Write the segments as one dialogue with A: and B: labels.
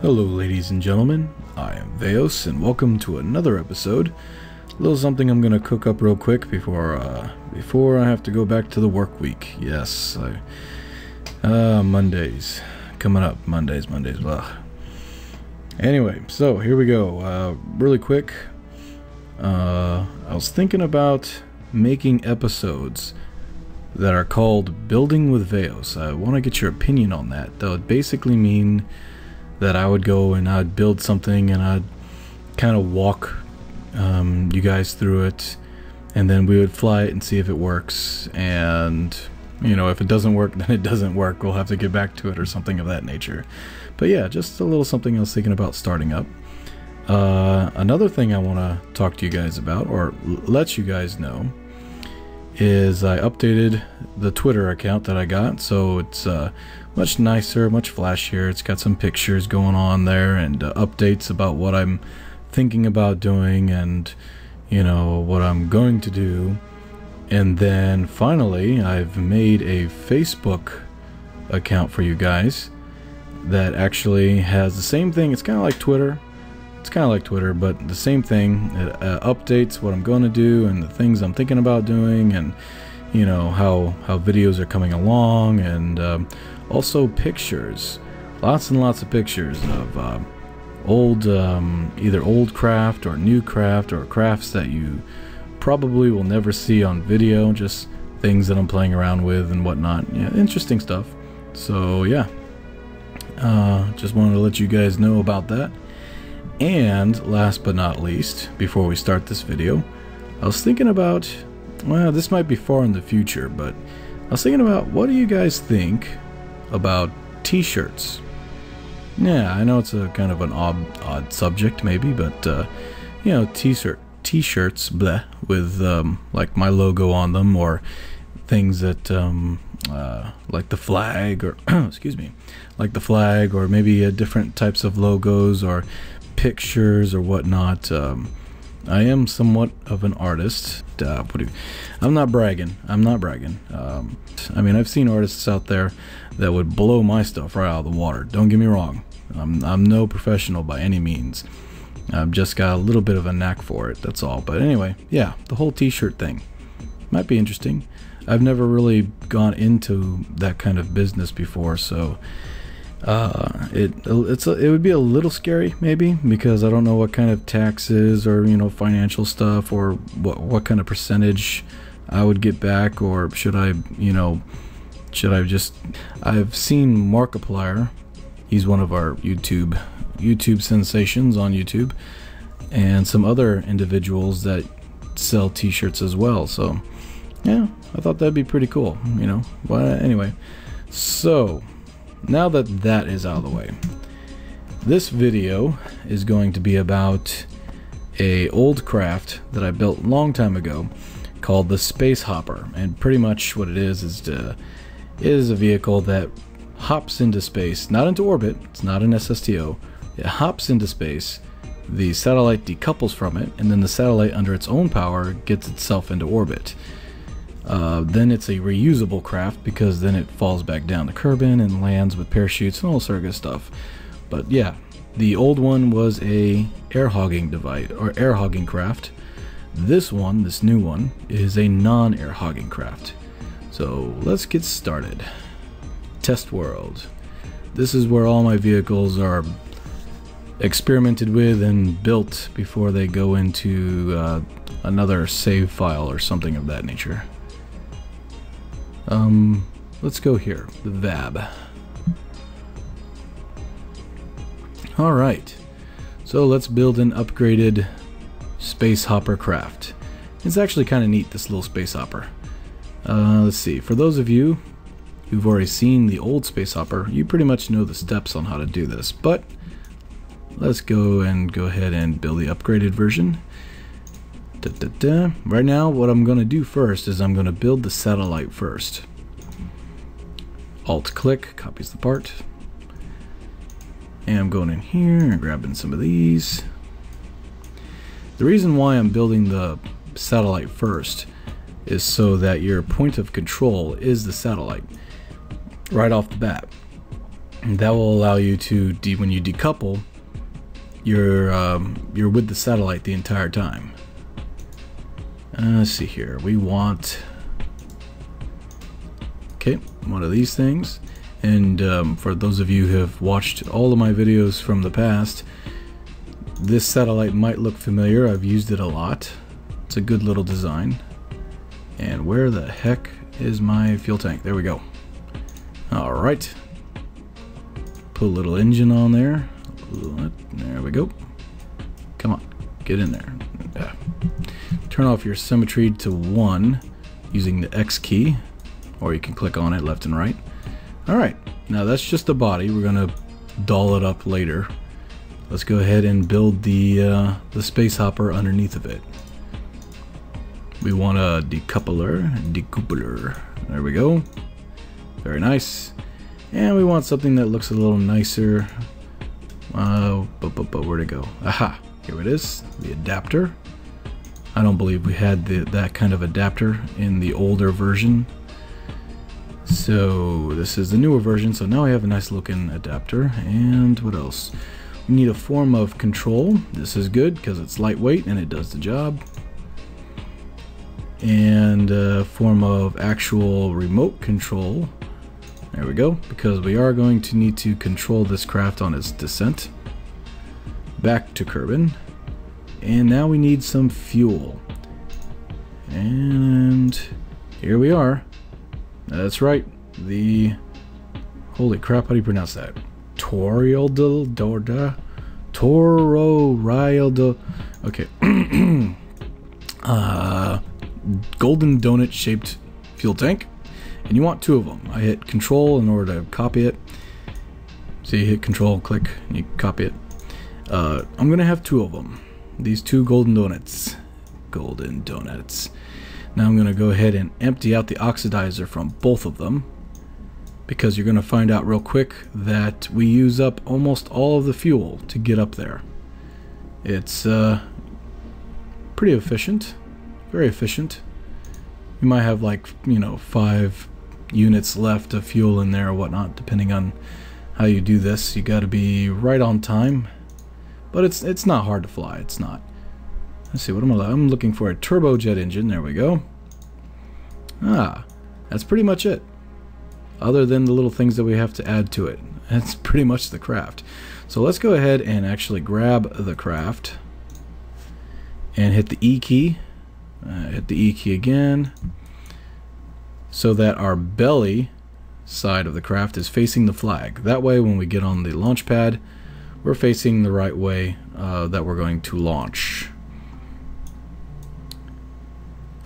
A: Hello ladies and gentlemen, I am Vaos and welcome to another episode. A little something I'm gonna cook up real quick before I have to go back to the work week. Yes, Mondays coming up. Mondays. Ugh. Anyway, so here we go. Really quick. I was thinking about making episodes that are called Building with Vaos. I want to get your opinion on that. That would basically mean that I would go and I'd build something and I'd kind of walk you guys through it, and then we would fly it and see if it works, and you know, if it doesn't work, then it doesn't work. We'll have to get back to it or something of that nature. But yeah, just a little something I was thinking about starting up. Another thing I want to talk to you guys about, or let you guys know, is I updated the Twitter account that I got, so it's much nicer, much flashier. It's got some pictures going on there and updates about what I'm thinking about doing and, you know, what I'm going to do. And then finally, I've made a Facebook account for you guys that actually has the same thing. It's kind of like Twitter. It's kind of like Twitter, but the same thing. It updates what I'm going to do and the things I'm thinking about doing, and you know, how videos are coming along, and also pictures. Lots and lots of pictures of old, either old craft or new craft or crafts that you probably will never see on video. Just things that I'm playing around with and whatnot. Yeah, interesting stuff. So yeah, just wanted to let you guys know about that. And last but not least, before we start this video, I was thinking about, well, this might be far in the future, but I was thinking about, what do you guys think about t-shirts? Yeah, I know it's a kind of an odd subject maybe, but you know, t-shirts, bleh, with like my logo on them, or things that like the flag, or excuse me, like the flag, or maybe different types of logos or pictures or whatnot. I am somewhat of an artist. I'm not bragging. I mean, I've seen artists out there that would blow my stuff right out of the water. Don't get me wrong. I'm no professional by any means. I've just got a little bit of a knack for it, that's all. But anyway, yeah, the whole t-shirt thing might be interesting. I've never really gone into that kind of business before, so it would be a little scary maybe, because I don't know what kind of taxes or, you know, financial stuff, or what kind of percentage I would get back, or should I just, I've seen Markiplier. He's one of our YouTube sensations on YouTube, and some other individuals that sell t-shirts as well. So yeah, I thought that'd be pretty cool, you know. Well, anyway, so now that that is out of the way, this video is going to be about a old craft that I built a long time ago called the Space Hopper. And pretty much what it is a vehicle that hops into space, not into orbit. It's not an SSTO. It hops into space, the satellite decouples from it, and then the satellite, under its own power, gets itself into orbit. Then it's a reusable craft, because then it falls back down to Kerbin and lands with parachutes and all sort of good stuff. But yeah, the old one was a air hogging device, or air hogging craft. This new one, is a non-air hogging craft. So let's get started. Test world. This is where all my vehicles are experimented with and built before they go into another save file or something of that nature. Let's go here, the VAB. Alright, so let's build an upgraded space hopper craft. It's actually kind of neat, this little space hopper. Let's see, for those of you who've already seen the old space hopper, you pretty much know the steps on how to do this, but let's go ahead and build the upgraded version. Right now, what I'm going to do first is I'm going to build the satellite first. Alt-click, copies the part. And I'm going in here and grabbing some of these. The reason why I'm building the satellite first is so that your point of control is the satellite right off the bat. And that will allow you to, when you decouple, you're with the satellite the entire time. Let's see here. We want, okay, one of these things. And for those of you who have watched all of my videos from the past, this satellite might look familiar. I've used it a lot. It's a good little design. And where the heck is my fuel tank? There we go. All right. Put a little engine on there. There we go. Come on, get in there. Yeah. Turn off your symmetry to 1 using the X key, or you can click on it left and right. All right, now that's just the body. We're gonna doll it up later. Let's go ahead and build the space hopper underneath of it. We want a decoupler. There we go. Very nice. And we want something that looks a little nicer. But where'd it go? Aha, here it is, the adapter. I don't believe we had that kind of adapter in the older version. So this is the newer version, so now we have a nice looking adapter. And what else? We need a form of control. This is good because it's lightweight and it does the job. And a form of actual remote control. There we go, because we are going to need to control this craft on its descent. Back to Kerbin. And now we need some fuel. And here we are. That's right. The, holy crap, how do you pronounce that? Torieldo Dorda? Toro. Okay. Golden donut shaped fuel tank. And you want 2 of them. I hit control in order to copy it. So you hit control, click, and you copy it. I'm gonna have 2 of them. These 2 golden donuts. Golden donuts. Now I'm gonna go ahead and empty out the oxidizer from both of them, because you're gonna find out real quick that we use up almost all of the fuel to get up there. It's pretty efficient, very efficient. You might have, like, you know, 5 units left of fuel in there or whatnot, depending on how you do this. You got to be right on time, but it's not hard to fly. It's not. Let's see, what I'm looking for a turbojet engine. There we go. That's pretty much it, other than the little things that we have to add to it. That's pretty much the craft. So let's go ahead and actually grab the craft and hit the E key. Hit the E key again, so that our belly side of the craft is facing the flag. That way when we get on the launch pad, we're facing the right way that we're going to launch.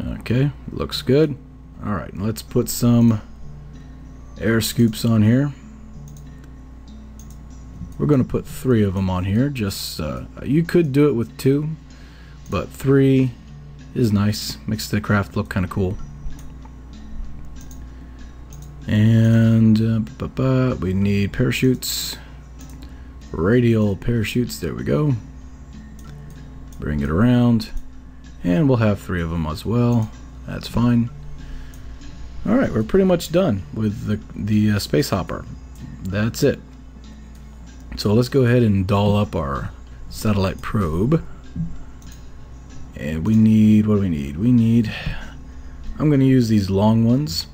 A: Okay, looks good. Alright, let's put some air scoops on here. We're going to put 3 of them on here. Just you could do it with 2, but 3 is nice. Makes the craft look kind of cool. And we need parachutes, radial parachutes. There we go. Bring it around, and we'll have 3 of them as well. That's fine. All right, we're pretty much done with the space hopper. That's it. So let's go ahead and doll up our satellite probe. And we need, what do we need? We need, I'm going to use these long ones,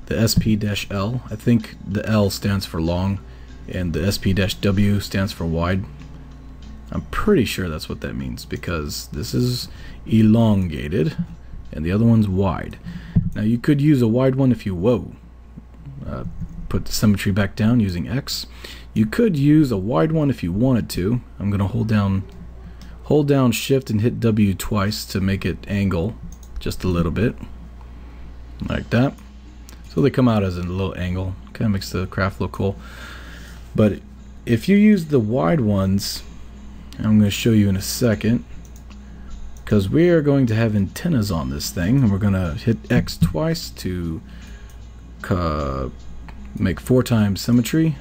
A: the SP-L. I think the L stands for long, and the SP-W stands for wide. I'm pretty sure that's what that means, because this is elongated, and the other one's wide. Now you could use a wide one if you, put the symmetry back down using X. You could use a wide one if you wanted to. I'm going to hold down shift and hit W twice to make it angle just a little bit, like that. So they come out as a little angle. Kind of makes the craft look cool. But if you use the wide ones, I'm going to show you in a second, because we are going to have antennas on this thing, and we're going to hit X twice to make 4 times symmetry.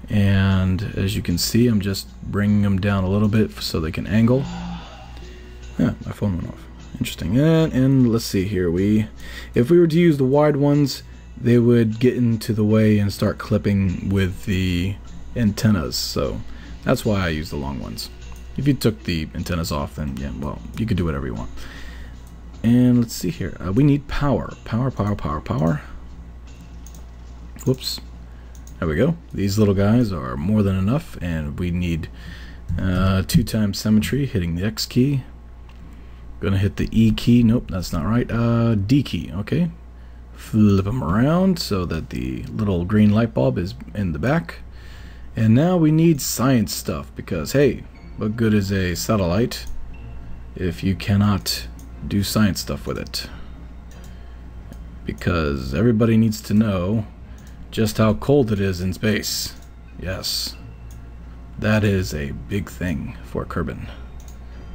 A: And as you can see, I'm just bringing them down a little bit so they can angle. Yeah, my phone went off. Interesting. And let's see here. If we were to use the wide ones, they would get into the way and start clipping with the antennas. So that's why I use the long ones. If you took the antennas off, then yeah, well, you could do whatever you want. And let's see here. We need power. Power. Whoops. There we go. These little guys are more than enough, and we need 2 times symmetry, hitting the X key. Gonna hit the E key. Nope, that's not right. D key. Okay. Flip them around so that the little green light bulb is in the back. And now we need science stuff, because hey, what good is a satellite if you cannot do science stuff with it? Because everybody needs to know just how cold it is in space. Yes, that is a big thing for Kerbin.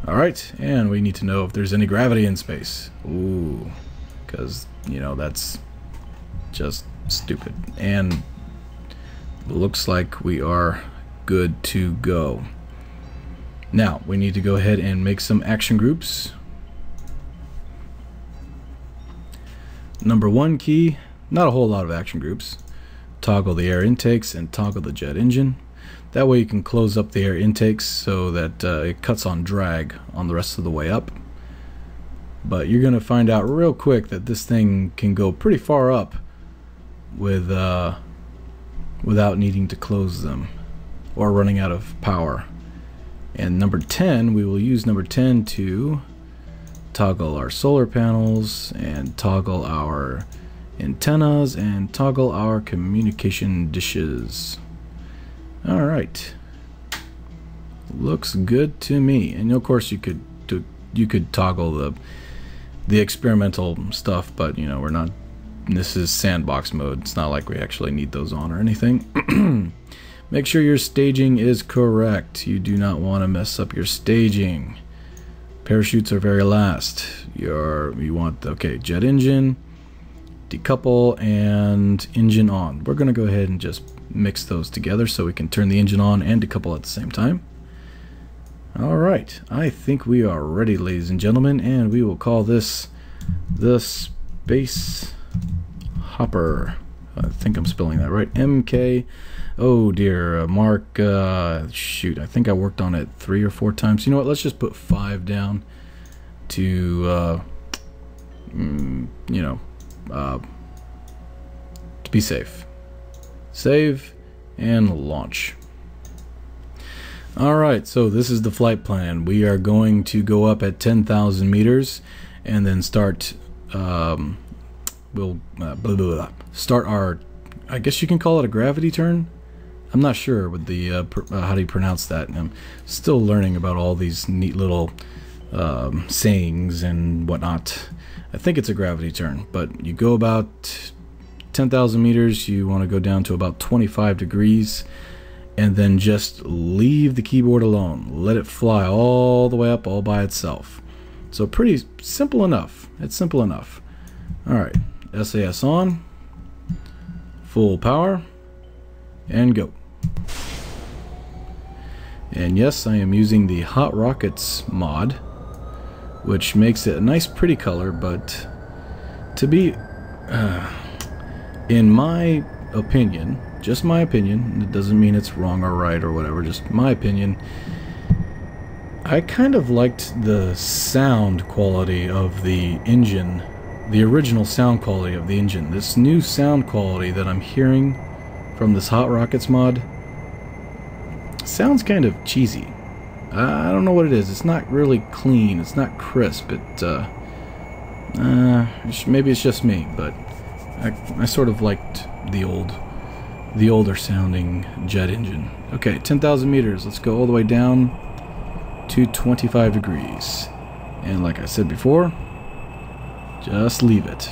A: Alright, and we need to know if there's any gravity in space. Ooh, because, you know, that's just stupid. And looks like we are good to go. Now, we need to go ahead and make some action groups. Number 1 key, not a whole lot of action groups. Toggle the air intakes and toggle the jet engine. That way you can close up the air intakes so that it cuts on drag on the rest of the way up. But you're going to find out real quick that this thing can go pretty far up with without needing to close them or running out of power. And number 10, we will use number 10 to toggle our solar panels and toggle our antennas and toggle our communication dishes. Alright, looks good to me. And of course you could toggle the experimental stuff, but you know, we're not, this is sandbox mode. It's not like we actually need those on or anything. Make sure your staging is correct. You do not want to mess up your staging. Parachutes are very last. You want, okay, jet engine, decouple, and engine on. We're going to go ahead and just mix those together so we can turn the engine on and decouple at the same time. Alright, I think we are ready, ladies and gentlemen, and we will call this the Space Hopper. I think I'm spelling that right. MK. Oh dear, Mark. Shoot, I think I worked on it 3 or 4 times. You know what? Let's just put 5 down to, you know, to be safe. Save and launch. Alright, so this is the flight plan. We are going to go up at 10,000 meters and then start, we'll start our, I guess you can call it a gravity turn. I'm not sure with the, how do you pronounce that? I'm still learning about all these neat little sayings and whatnot. I think it's a gravity turn, but you go about 10,000 meters, you want to go down to about 25 degrees, and then just leave the keyboard alone. Let it fly all the way up all by itself. So pretty simple enough. It's simple enough. Alright, SAS on, full power, and go. And yes, I am using the Hot Rockets mod, which makes it a nice pretty color, but to be in my opinion, just my opinion, it doesn't mean it's wrong or right or whatever, just my opinion, I kind of liked the sound quality of the engine, the original sound quality of the engine. This new sound quality that I'm hearing from this Hot Rockets mod sounds kind of cheesy. I don't know what it is. It's not really clean. It's not crisp. Maybe it's just me, but I sort of liked the older sounding jet engine. Okay, 10,000 meters. Let's go all the way down to 25 degrees. And like I said before, just leave it.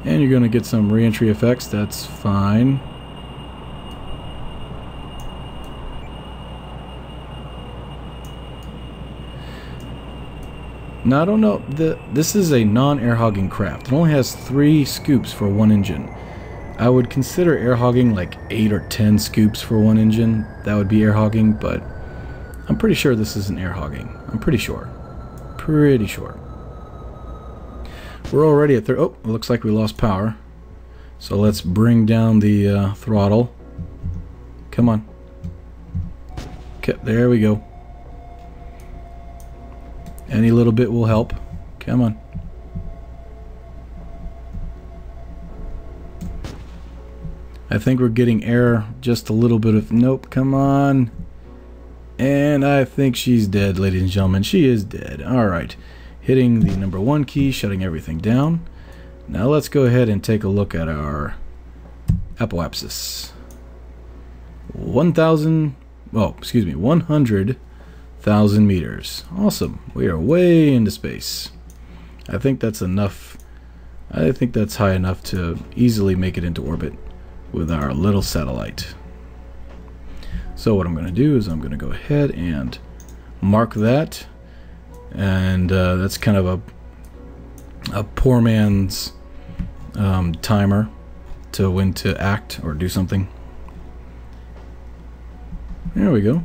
A: And you're going to get some re-entry effects. That's fine. Now I don't know, this is a non-air hogging craft. It only has 3 scoops for 1 engine. I would consider air hogging like 8 or 10 scoops for 1 engine. That would be air hogging, but I'm pretty sure this isn't air hogging. I'm pretty sure. Pretty sure. We're already at oh, it looks like we lost power. So let's bring down the throttle. Come on. Okay, there we go. Any little bit will help. Come on. I think we're getting air, just a little bit of... Nope, come on. And I think she's dead, ladies and gentlemen. She is dead. Alright. Hitting the number 1 key, shutting everything down. Now let's go ahead and take a look at our apoapsis. 100,000 meters. Awesome. We are way into space. I think that's enough. I think that's high enough to easily make it into orbit with our little satellite. So what I'm going to do is I'm going to go ahead and mark that, and that's kind of a poor man's timer to when to act or do something. There we go.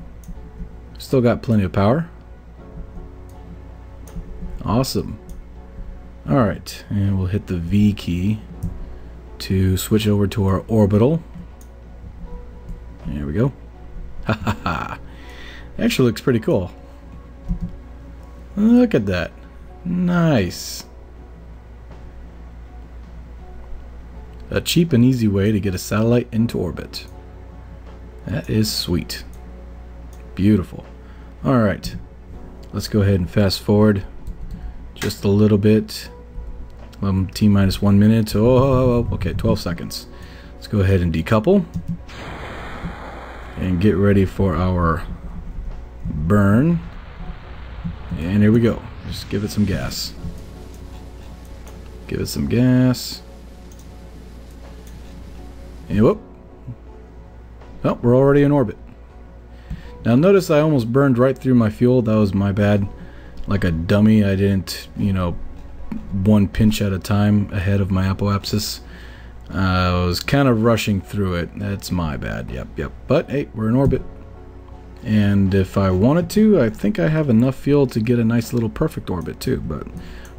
A: Still got plenty of power. Awesome. Alright, and we'll hit the V key to switch over to our orbital. There we go. Ha ha ha. Actually looks pretty cool. Look at that. Nice. A cheap and easy way to get a satellite into orbit. That is sweet. Beautiful. Alright. Let's go ahead and fast forward just a little bit. T-minus 1 minute. Oh, okay, 12 seconds. Let's go ahead and decouple and get ready for our burn. And here we go. Just give it some gas. Give it some gas. And whoop. Oh, we're already in orbit. Now notice I almost burned right through my fuel. That was my bad. Like a dummy, I didn't, you know, one pinch at a time ahead of my apoapsis. I was kind of rushing through it. That's my bad. Yep. But hey, we're in orbit. And if I wanted to, I think I have enough fuel to get a nice little perfect orbit too. But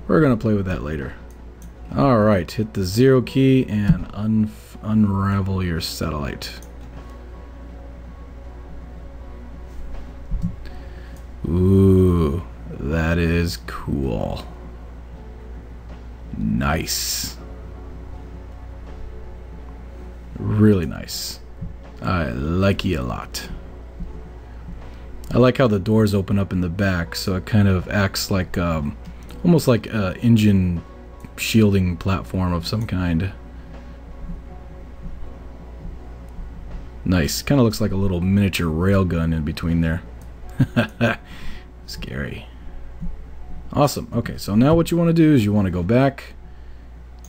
A: we're going to play with that later. Alright, hit the 0 key and unravel your satellite. Ooh, that is cool. Nice. Really nice. I like it a lot. I like how the doors open up in the back, so it kind of acts like almost like an engine shielding platform of some kind. Nice. Kind of looks like a little miniature railgun in between there. Scary. Awesome. Okay, so now what you want to do is you want to go back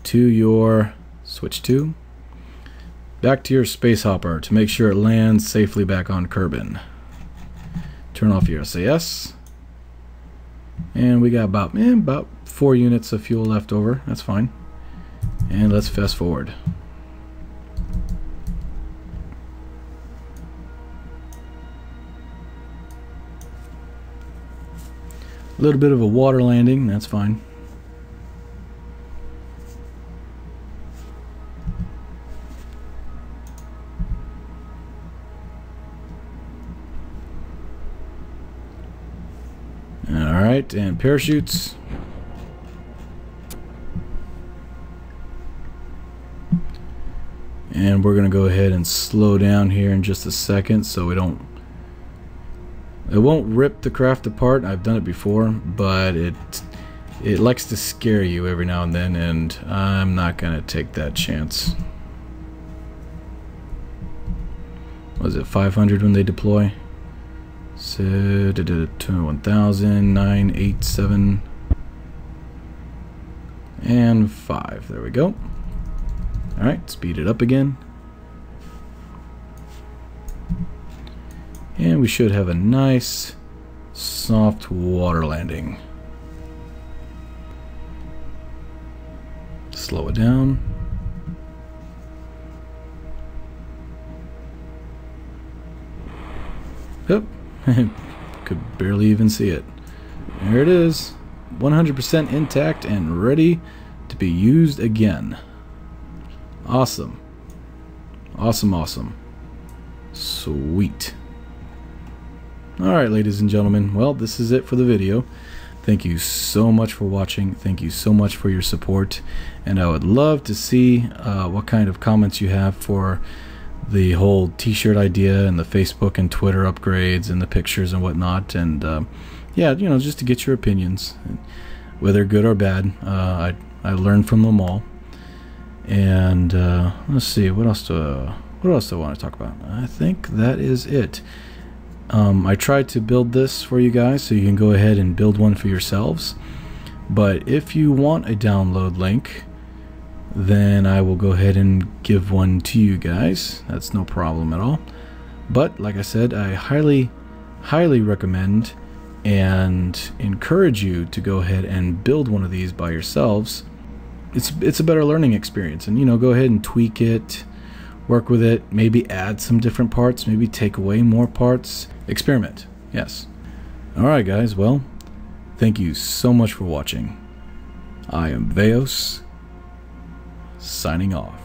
A: to your switch 2, back to your space hopper to make sure it lands safely back on Kerbin. Turn off your SAS, and we got about 4 units of fuel left over. That's fine. And let's fast forward. A little bit of a water landing, that's fine. Alright, and parachutes. And we're going to go ahead and slow down here in just a second so we don't... It won't rip the craft apart. I've done it before, but it likes to scare you every now and then, and I'm not gonna take that chance. Was it 500 when they deploy? So 1,000, 9, 8, 7, and 5. There we go. All right, speed it up again. And we should have a nice, soft water landing. Slow it down. Yep, could barely even see it. There it is, 100% intact and ready to be used again. Awesome. Awesome, awesome. Sweet. Alright, ladies and gentlemen, well, this is it for the video. Thank you so much for watching. Thank you so much for your support. And I would love to see what kind of comments you have for the whole t-shirt idea and the Facebook and Twitter upgrades and the pictures and whatnot. And yeah, you know, just to get your opinions, whether good or bad. I learned from them all. And let's see, what else do I want to talk about? I think that is it. I tried to build this for you guys so you can go ahead and build one for yourselves. But if you want a download link, then I will go ahead and give one to you guys. That's no problem at all. But like I said, I highly recommend and encourage you to go ahead and build one of these by yourselves. It's a better learning experience, and you know, go ahead and tweak it, work with it, maybe add some different parts, maybe take away more parts, experiment. Yes. Alright guys, well, thank you so much for watching. I am Vaos, signing off.